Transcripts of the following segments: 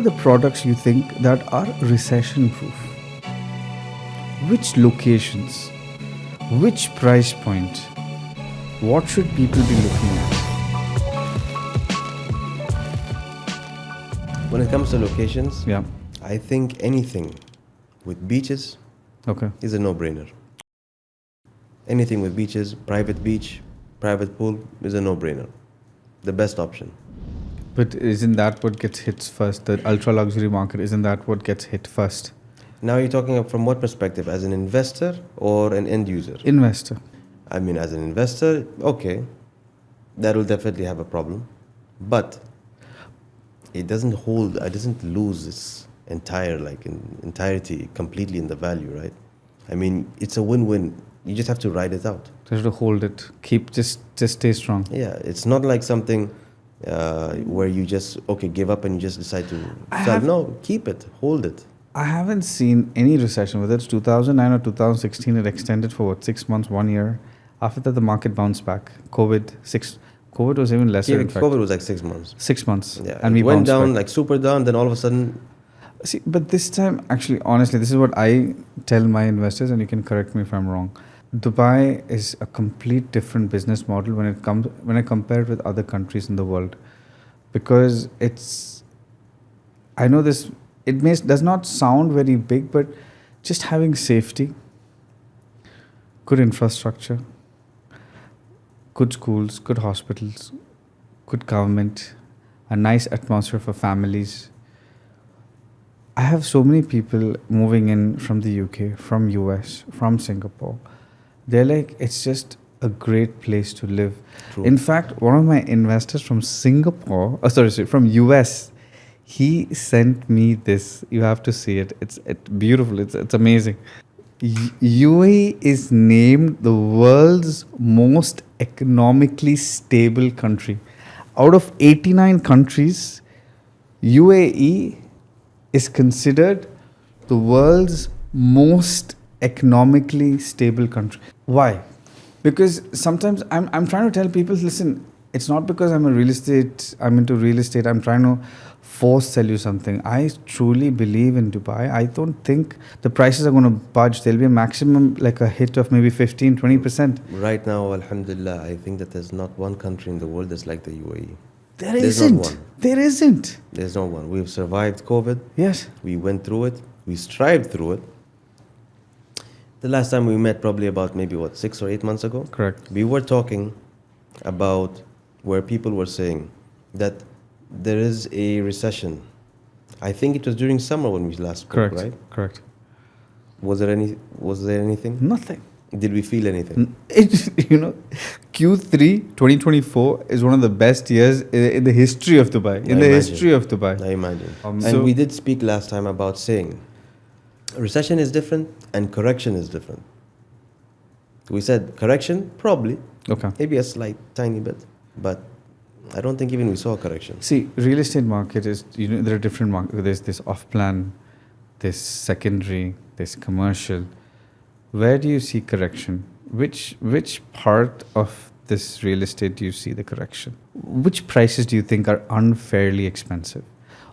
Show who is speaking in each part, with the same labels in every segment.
Speaker 1: are the products you think that are recession proof? Which locations? Which price point? What should people be looking at?
Speaker 2: When it comes to locations,
Speaker 1: Yeah.
Speaker 2: I think anything with beaches
Speaker 1: Okay.
Speaker 2: is a no-brainer. Anything with beaches, private beach, private pool is a no-brainer. The best option.
Speaker 1: But isn't that what gets hit first? The ultra luxury market, isn't that what gets hit first?
Speaker 2: Now you're talking from what perspective? As an investor or an end user?
Speaker 1: Investor.
Speaker 2: I mean, as an investor, okay, that will definitely have a problem. But it doesn't lose its entirety completely in the value, right? I mean, it's a win-win. You just have to ride it out.
Speaker 1: Just to hold it. Just stay strong.
Speaker 2: Yeah, it's not like something where you just, give up and you just decide to sell. No, keep it, hold it.
Speaker 1: I haven't seen any recession, whether it's 2009 or 2016, it extended for 6 months, 1 year. After that, the market bounced back. COVID was even lesser, in fact.
Speaker 2: COVID was like 6 months.
Speaker 1: 6 months.
Speaker 2: Yeah,
Speaker 1: and we
Speaker 2: went
Speaker 1: bounced
Speaker 2: down,
Speaker 1: back.
Speaker 2: like super down, then all of a sudden...
Speaker 1: See, but this time, actually, honestly, this is what I tell my investors, and you can correct me if I'm wrong. Dubai is a complete different business model when I compare it with other countries in the world, because I know this. It does not sound very big, but just having safety, good infrastructure, good schools, good hospitals, good government, a nice atmosphere for families. I have so many people moving in from the UK, from US, from Singapore. They're like, it's just a great place to live.
Speaker 2: True.
Speaker 1: In fact, one of my investors from from US, he sent me this. You have to see it. It's beautiful. It's amazing. UAE is named the world's most economically stable country. Out of 89 countries, UAE is considered the world's most economically stable country. Why? Because sometimes I'm trying to tell people, listen, it's not because I'm into real estate, I'm trying to force sell you something. I truly believe in Dubai. I don't think the prices are going to budge. There'll be a maximum, like a hit of maybe 15-20%.
Speaker 2: Right now, alhamdulillah, I think that there's not one country in the world that's like the UAE.
Speaker 1: There's not one. There isn't.
Speaker 2: There's no one. We've survived COVID.
Speaker 1: Yes.
Speaker 2: We went through it. We strived through it. The last time we met, probably about 6 or 8 months ago.
Speaker 1: Correct.
Speaker 2: We were talking about where people were saying that there is a recession. I think it was during summer when we last spoke, right?
Speaker 1: Correct.
Speaker 2: Was there anything?
Speaker 1: Nothing.
Speaker 2: Did we feel anything?
Speaker 1: Q3 2024 is one of the best years in the history of Dubai.
Speaker 2: I imagine. And we did speak last time about saying recession is different and correction is different. We said correction, probably.
Speaker 1: Okay.
Speaker 2: Maybe a slight, tiny bit. But I don't think even we saw a correction.
Speaker 1: See, real estate market is, there are different markets. There's this off-plan, there's secondary, there's commercial. Where do you see correction? Which part of this real estate do you see the correction? Which prices do you think are unfairly expensive,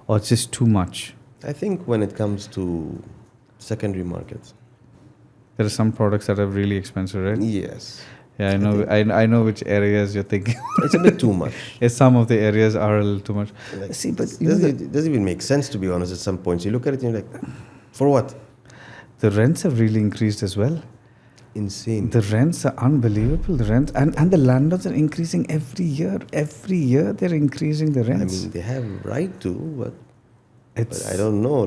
Speaker 1: or it's just too much?
Speaker 2: I think when it comes to secondary markets,
Speaker 1: there are some products that are really expensive, right?
Speaker 2: Yes.
Speaker 1: Yeah, I know which areas you're thinking.
Speaker 2: It's a bit too much.
Speaker 1: Yes, some of the areas are a little too much.
Speaker 2: See, but it doesn't even make sense, to be honest, at some points. You look at it and you're like, for what?
Speaker 1: The rents have really increased as well.
Speaker 2: Insane.
Speaker 1: The rents are unbelievable. The rents and the landlords are increasing every year. Every year they're increasing the rents.
Speaker 2: I mean, they have right to, but I don't know.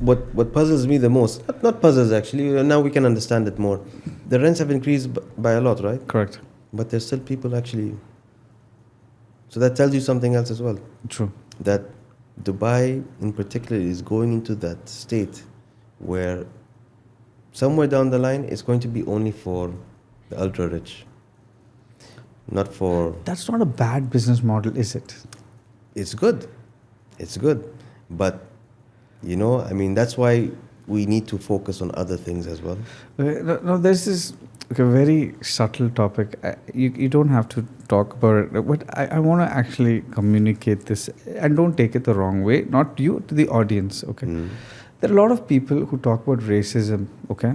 Speaker 2: What puzzles me the most, not puzzles actually, now we can understand it more. The rents have increased by a lot, right?
Speaker 1: Correct.
Speaker 2: But there's still people actually. So that tells you something else as well.
Speaker 1: True.
Speaker 2: That Dubai in particular is going into that state where somewhere down the line it's going to be only for the ultra rich, not for...
Speaker 1: That's not a bad business model, is it?
Speaker 2: It's good. But, that's why we need to focus on other things as well.
Speaker 1: No, there's this very subtle topic. You don't have to talk about it, but I want to actually communicate this, and don't take it the wrong way. Not you, to the audience. Okay, there are a lot of people who talk about racism. Okay,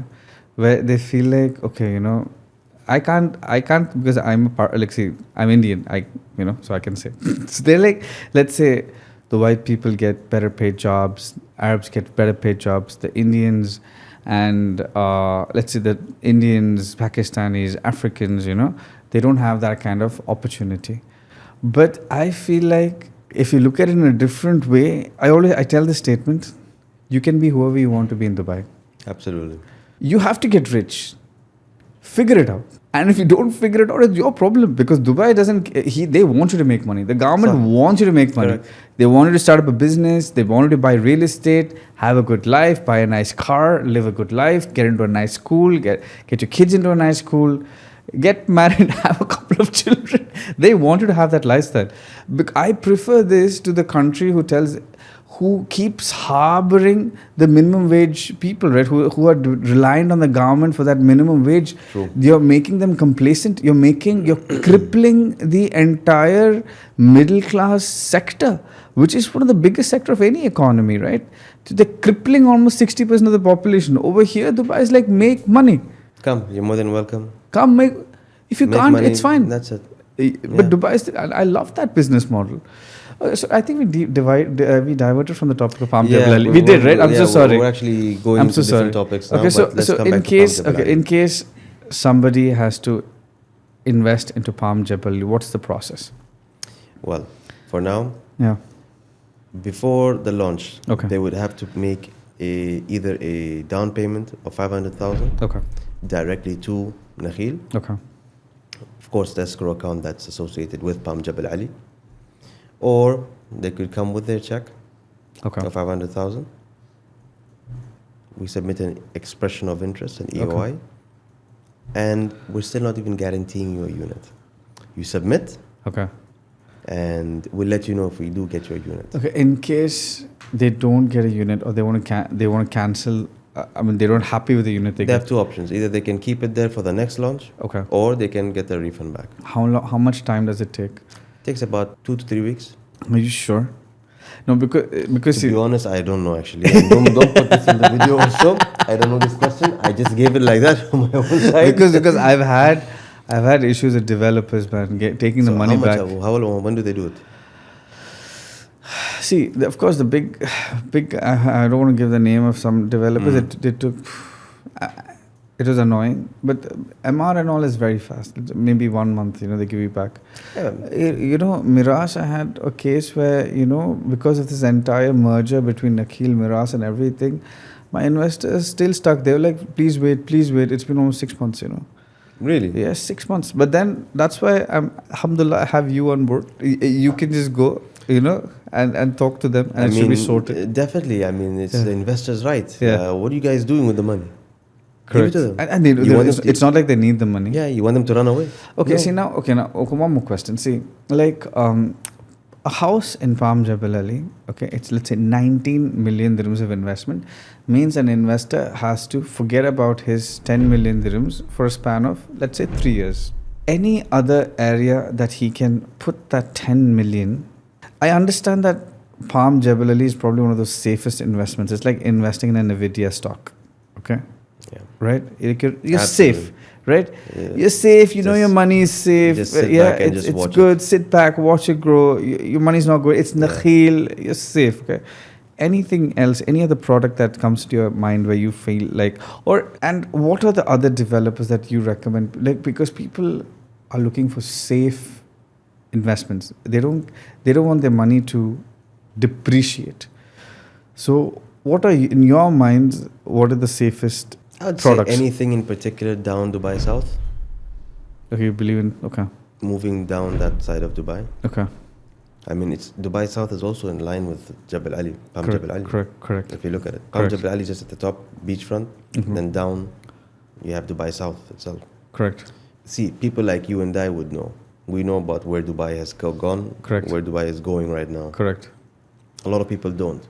Speaker 1: where they feel like, okay, I can't because I'm I'm Indian. So I can say. So they're like, let's say the white people get better paid jobs, Arabs get better paid jobs, the Indians and let's say the Indians, Pakistanis, Africans, they don't have that kind of opportunity. But I feel like if you look at it in a different way, I tell this statement: you can be whoever you want to be in Dubai.
Speaker 2: Absolutely.
Speaker 1: You have to get rich. Figure it out. And if you don't figure it out, it's your problem, because Dubai they want you to make money. The government wants you to make money.
Speaker 2: Correct.
Speaker 1: They want you to start up a business. They want you to buy real estate, have a good life, buy a nice car, live a good life, get into a nice school, get your kids into a nice school, get married, have a couple of children. They want you to have that lifestyle. I prefer this to the country who keeps harboring the minimum wage people, right? Who are reliant on the government for that minimum wage.
Speaker 2: True.
Speaker 1: You're making them complacent. You're crippling the entire middle class sector, which is one of the biggest sector of any economy, right? They're crippling almost 60% of the population. Over here, Dubai is like, make money.
Speaker 2: Come, you're more than welcome.
Speaker 1: Come make. If you
Speaker 2: Make
Speaker 1: can't,
Speaker 2: money,
Speaker 1: it's fine.
Speaker 2: That's it.
Speaker 1: But Dubai I love that business model. So I think we diverted from the topic of Palm Jebel Ali. We did, right? I'm so sorry.
Speaker 2: We're actually going into different topics now.
Speaker 1: Okay, so
Speaker 2: let's come
Speaker 1: in
Speaker 2: back
Speaker 1: case
Speaker 2: to Palm Jebel Ali.
Speaker 1: in case somebody has to invest into Palm Jebel Ali, what's the process?
Speaker 2: Well, for now,
Speaker 1: Yeah.
Speaker 2: before the launch,
Speaker 1: Okay.
Speaker 2: they would have to make either a down payment of 500,000
Speaker 1: Okay.
Speaker 2: directly to Nakhil.
Speaker 1: Okay.
Speaker 2: Of course, the escrow account that's associated with Palm Jebel Ali. Or they could come with their check
Speaker 1: Okay.
Speaker 2: of 500,000. We submit an expression of interest, an EOI.
Speaker 1: Okay.
Speaker 2: And we're still not even guaranteeing you a unit. You submit,
Speaker 1: Okay.
Speaker 2: and we'll let you know if we do get your unit.
Speaker 1: Okay. In case they don't get a unit, or they want to cancel. They're not happy with the unit
Speaker 2: They have two options. Either they can keep it there for the next launch,
Speaker 1: Okay.
Speaker 2: or they can get their refund back.
Speaker 1: How much time does it take?
Speaker 2: Takes about 2 to 3 weeks.
Speaker 1: Are you sure? No, because
Speaker 2: To be honest, I don't know actually. Don't put this in the video also. I don't know this question. I just gave it like that from my own side.
Speaker 1: because I've had issues with developers, man, taking the money back.
Speaker 2: How long? When do they do it?
Speaker 1: See, of course, the big. I don't want to give the name of some developers. They took. It was annoying, but MR and all is very fast. Maybe 1 month, they give you back.
Speaker 2: Yeah.
Speaker 1: Mirage, I had a case where, because of this entire merger between Nakhil, Mirage and everything, my investors still stuck. They were like, please wait. It's been almost 6 months,
Speaker 2: Really?
Speaker 1: Yes, 6 months. But then that's why alhamdulillah, I have you on board. You can just go, and talk to them, and it should be sorted.
Speaker 2: Definitely. It's the investor's right.
Speaker 1: Yeah.
Speaker 2: What are you guys doing with the money?
Speaker 1: Correct.
Speaker 2: Give it to them.
Speaker 1: And it's not like they need the money.
Speaker 2: Yeah, you want them to run away.
Speaker 1: Okay, now, one more question. See, like a house in Palm Jebel Ali, okay, it's, let's say 19 million dirhams of investment, means an investor has to forget about his 10 million dirhams for a span of, let's say, 3 years. Any other area that he can put that 10 million, I understand that Palm Jebel Ali is probably one of those safest investments. It's like investing in a Nvidia stock, okay?
Speaker 2: Yeah.
Speaker 1: Right? You're
Speaker 2: Absolutely.
Speaker 1: safe, right?
Speaker 2: Yeah.
Speaker 1: You're safe. You know your money is safe.
Speaker 2: Just sit back and just
Speaker 1: it's
Speaker 2: watch
Speaker 1: good. Sit back, watch it grow. Your money's not good. It's Nakhil. You're safe. Okay. Anything else? Any other product that comes to your mind where you feel like, and what are the other developers that you recommend? Like, because people are looking for safe investments. They don't want their money to depreciate. So, what are in your minds? What are the safest
Speaker 2: I'd
Speaker 1: products?
Speaker 2: say anything in particular down Dubai South.
Speaker 1: Okay, you believe in
Speaker 2: Moving down that side of Dubai.
Speaker 1: Okay.
Speaker 2: It's Dubai South is also in line with Jebel Ali, Palm Jebel Ali.
Speaker 1: Correct.
Speaker 2: If you look at it, Palm
Speaker 1: Correct.
Speaker 2: Jebel Ali is just at the top, beachfront. Then down, you have Dubai South itself.
Speaker 1: Correct.
Speaker 2: See, people like you and I would know. We know about where Dubai has gone,
Speaker 1: Correct.
Speaker 2: where Dubai is going right now.
Speaker 1: Correct.
Speaker 2: A lot of people don't.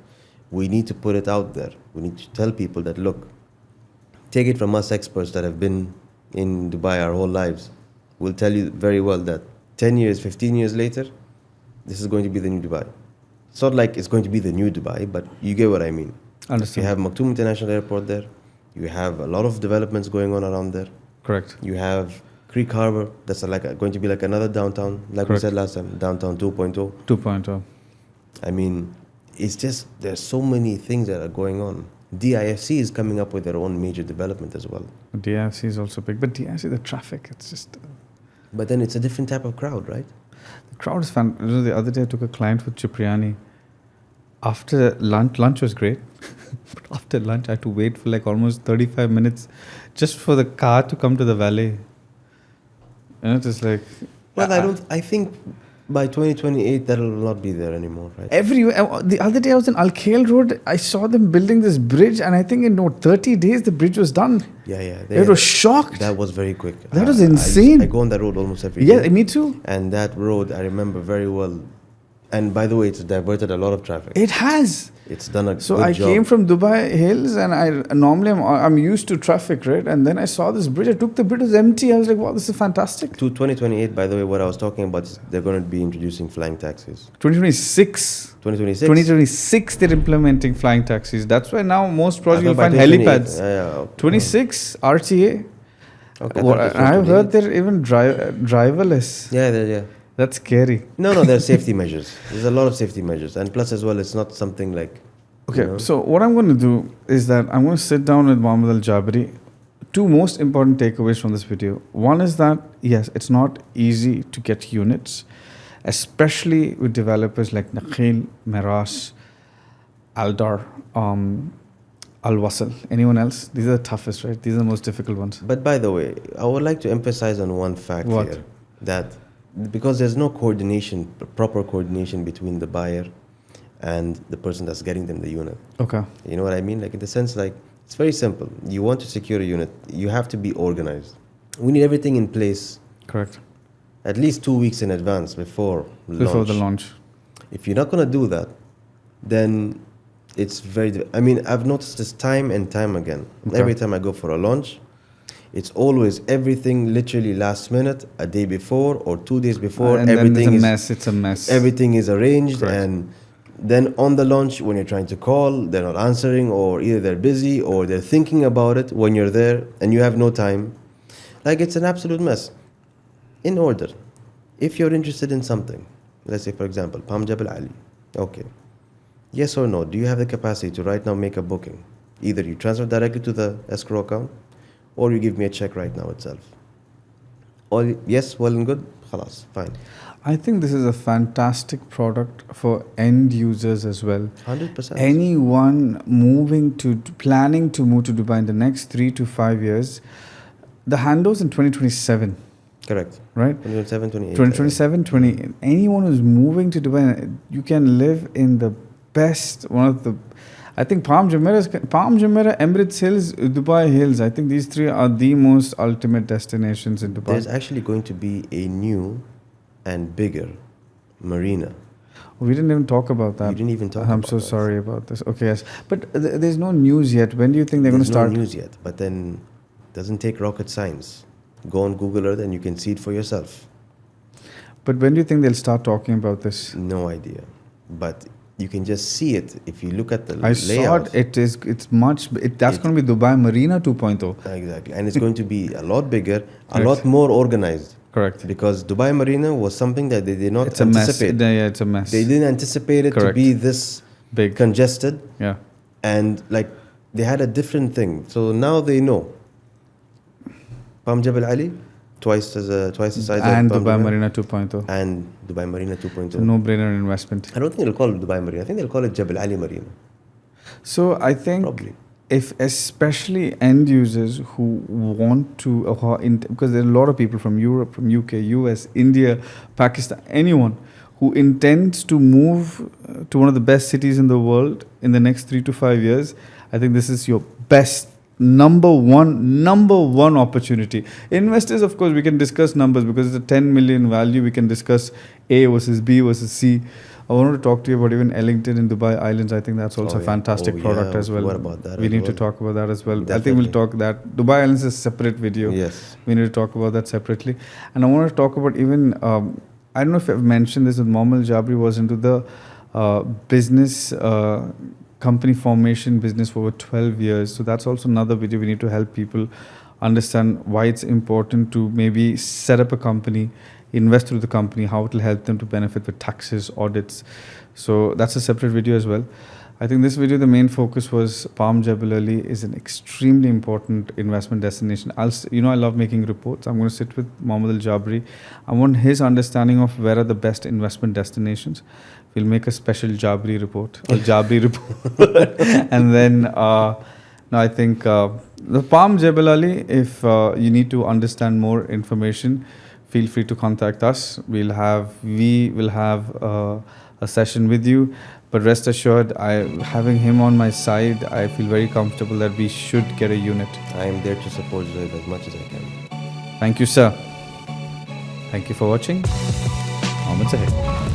Speaker 2: We need to put it out there. We need to tell people that, look, take it from us experts that have been in Dubai our whole lives. We'll tell you very well that 10 years, 15 years later, this is going to be the new Dubai. It's not like it's going to be the new Dubai, but you get what I mean.
Speaker 1: Understood.
Speaker 2: You have Maktoum International Airport there. You have a lot of developments going on around there.
Speaker 1: Correct.
Speaker 2: You have Creek Harbor. That's going to be like another downtown, like we said last time, downtown 2.0.
Speaker 1: 2.0.
Speaker 2: I mean, it's just, there's so many things that are going on. DIFC is coming up with their own major development as well.
Speaker 1: DIFC is also big, but DIFC, the traffic, it's just...
Speaker 2: But then it's a different type of crowd, right?
Speaker 1: The crowd is fun. You know, the other day I took a client with Cipriani. After lunch was great. But after lunch, I had to wait for like almost 35 minutes just for the car to come to the valet. You know, it's like...
Speaker 2: Well, I think by 2028, that will not be there anymore, right?
Speaker 1: Everywhere. The other day I was in Al Khail Road. I saw them building this bridge, and I think in 30 days the bridge was done.
Speaker 2: Yeah.
Speaker 1: It was shocked.
Speaker 2: That was very quick.
Speaker 1: That was insane.
Speaker 2: I go on that road almost every day.
Speaker 1: Yeah, me too.
Speaker 2: And that road, I remember very well. And by the way, it's diverted a lot of traffic.
Speaker 1: It has.
Speaker 2: It's done a good
Speaker 1: So
Speaker 2: job.
Speaker 1: I came from Dubai Hills, and I'm used to traffic, right? And then I saw this bridge. I took the bridge, it was empty. I was like, wow, this is fantastic.
Speaker 2: To 2028, by the way, what I was talking about is they're going to be introducing flying taxis.
Speaker 1: 2026.
Speaker 2: 2026?
Speaker 1: 2026, they're implementing flying taxis. That's why now most projects you
Speaker 2: by
Speaker 1: find
Speaker 2: 2028.
Speaker 1: helipads.
Speaker 2: Yeah.
Speaker 1: 26, RTA.
Speaker 2: Okay,
Speaker 1: I've heard they're even driverless.
Speaker 2: Yeah.
Speaker 1: That's scary.
Speaker 2: No, there are safety measures. There's a lot of safety measures. And plus as well, it's not something like...
Speaker 1: Okay, so what I'm going to do is that I'm going to sit down with Mohammed Al-Jabari. Two most important takeaways from this video. One is that, yes, it's not easy to get units, especially with developers like Nakhil, Meras, Aldar, Al-Wasl. Anyone else? These are the toughest, right? These are the most difficult ones.
Speaker 2: But by the way, I would like to emphasize on one fact here. That because there's no coordination, proper coordination between the buyer and the person that's getting them the unit.
Speaker 1: Okay.
Speaker 2: You know what I mean? Like in the sense, like, it's very simple. You want to secure a unit, you have to be organized. We need everything in place.
Speaker 1: Correct.
Speaker 2: At least 2 weeks in advance before
Speaker 1: the launch.
Speaker 2: If you're not going to do that, then it's very... I mean, I've noticed this time and time again. Okay. Every time I go for a launch, it's always everything literally last minute, a day before or 2 days before.
Speaker 1: And
Speaker 2: everything
Speaker 1: then it's a mess.
Speaker 2: Everything is arranged.
Speaker 1: Correct.
Speaker 2: And then on the launch, when you're trying to call, they're not answering, or either they're busy or they're thinking about it when you're there and you have no time. Like, it's an absolute mess. In order, if you're interested in something, let's say, for example, Palm Jebel Ali. Okay. Yes or no, do you have the capacity to right now make a booking? Either you transfer directly to the escrow account, or you give me a check right now itself. All yes, well and good, khalas, fine.
Speaker 1: I think this is a fantastic product for end users as well.
Speaker 2: 100%.
Speaker 1: Anyone planning to move to Dubai in the next 3 to 5 years, the handovers in 2027.
Speaker 2: Correct.
Speaker 1: Right?
Speaker 2: 2027, 28.
Speaker 1: 2027, 20. Anyone who's moving to Dubai, you can live in the best, I think Palm Jumeirah, Emirates Hills, Dubai Hills. I think these three are the most ultimate destinations in Dubai.
Speaker 2: There's actually going to be a new and bigger marina.
Speaker 1: We didn't even talk about that.
Speaker 2: You didn't even talk about that.
Speaker 1: I'm so sorry about this. Okay, yes. But there's no news yet. When do you think they're going to start?
Speaker 2: There's no news yet. But then it doesn't take rocket science. Go on Google Earth and you can see it for yourself.
Speaker 1: But when do you think they'll start talking about this?
Speaker 2: No idea. But you can just see it if you look at the layout.
Speaker 1: I saw it. That's going to be Dubai Marina 2.0.
Speaker 2: Exactly. And it's going to be a lot bigger, a lot more organized.
Speaker 1: Correct.
Speaker 2: Because Dubai Marina was something that they did not
Speaker 1: anticipate. Yeah, it's a mess.
Speaker 2: They didn't anticipate it to be this
Speaker 1: big,
Speaker 2: congested.
Speaker 1: Yeah.
Speaker 2: And like they had a different thing. So now they know. Palm Jebel Ali, twice the size
Speaker 1: and
Speaker 2: of Palm
Speaker 1: Dubai
Speaker 2: Jebel.
Speaker 1: Marina 2.0.
Speaker 2: And Dubai Marina 2.0.
Speaker 1: So no-brainer investment.
Speaker 2: I don't think they'll call it Dubai Marina. I think they'll call it Jebel Ali Marina.
Speaker 1: So I think
Speaker 2: probably,
Speaker 1: if especially end users who want to, because there are a lot of people from Europe, from UK, US, India, Pakistan, anyone who intends to move to one of the best cities in the world in the next 3 to 5 years, I think this is your best number one opportunity. Investors, of course, we can discuss numbers because it's a 10 million value. We can discuss A versus B versus C. I wanted to talk to you about even Ellington in Dubai Islands. I think that's also
Speaker 2: Oh,
Speaker 1: a
Speaker 2: yeah.
Speaker 1: fantastic
Speaker 2: Oh,
Speaker 1: product
Speaker 2: yeah,
Speaker 1: as well.
Speaker 2: what about that
Speaker 1: We
Speaker 2: as
Speaker 1: need to
Speaker 2: well?
Speaker 1: talk about that as well. I think
Speaker 2: Definitely.
Speaker 1: we'll talk that. Dubai Islands is a separate video.
Speaker 2: Yes.
Speaker 1: We need to talk about that separately. And I want to talk about even, I don't know if I've mentioned this, but Mohammed Jabri was into the business company formation business for over 12 years. So that's also another video. We need to help people understand why it's important to maybe set up a company, invest through the company, how it will help them to benefit with taxes, audits. So that's a separate video as well. I think this video, the main focus was Palm Jebel Ali is an extremely important investment destination. I love making reports. I'm going to sit with Mohammed Al Jabri. I want his understanding of where are the best investment destinations. We'll make a special Jabri report, Al Jabri report, and then no, I think the Palm Jebel Ali. If you need to understand more information, feel free to contact us. We will have a session with you. But rest assured, having him on my side, I feel very comfortable that we should get a unit.
Speaker 2: I am there to support Zohaib as much as I can.
Speaker 1: Thank you, sir. Thank you for watching. Mohammed Zohaib.